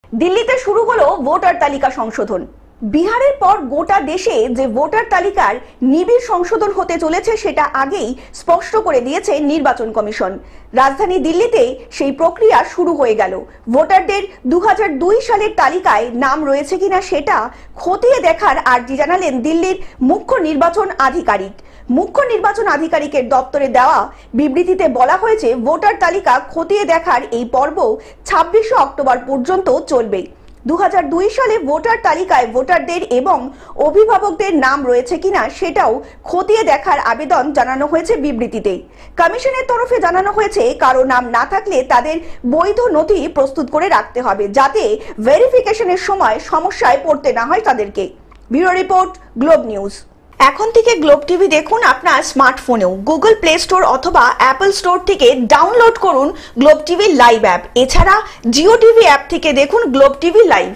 দিল্লিতে শুরু হলো ভোটার তালিকা সংশোধন। বিহারের পর গোটা দেশে যে ভোটার তালিকার নিবিড় সংশোধন হতে চলেছে সেটা আগেই স্পষ্ট করে দিয়েছে নির্বাচন কমিশন। রাজধানী দিল্লিতে সেই প্রক্রিয়া শুরু হয়ে গেল। ভোটারদের 2002 সালের তালিকায় নাম রয়েছে কিনা সেটা খতিয়ে দেখার আর্জি জানালেন দিল্লির মুখ্য নির্বাচন আধিকারিক। মুখ্য নির্বাচন আধিকারিকের দপ্তরে দেওয়া বিবৃতিতে বলা হয়েছে, ভোটার তালিকা খতিয়ে দেখার এই পর্ব 26 অক্টোবর পর্যন্ত চলবে। 2002 সালে ভোটার তালিকায় ভোটারদের এবং অভিভাবকদের নাম রয়েছে কিনা সেটাও খতিয়ে দেখার আবেদন জানানো হয়েছে বিবৃতিতে। কমিশনের তরফে জানানো হয়েছে, কারো নাম না থাকলে তাদের বৈধ নথি প্রস্তুত করে রাখতে হবে, যাতে ভেরিফিকেশনের সময় সমস্যায় পড়তে না হয় তাদেরকে। Bureau report, globe news. এখন থেকে গ্লোব টিভি দেখুন আপনার স্মার্টফোনেও। গুগল প্লে স্টোর অথবা অ্যাপল স্টোর থেকে ডাউনলোড করুন গ্লোব টিভি লাইভ অ্যাপ। এছাড়া জিও টিভি অ্যাপ থেকে দেখুন গ্লোব টিভি লাইভ।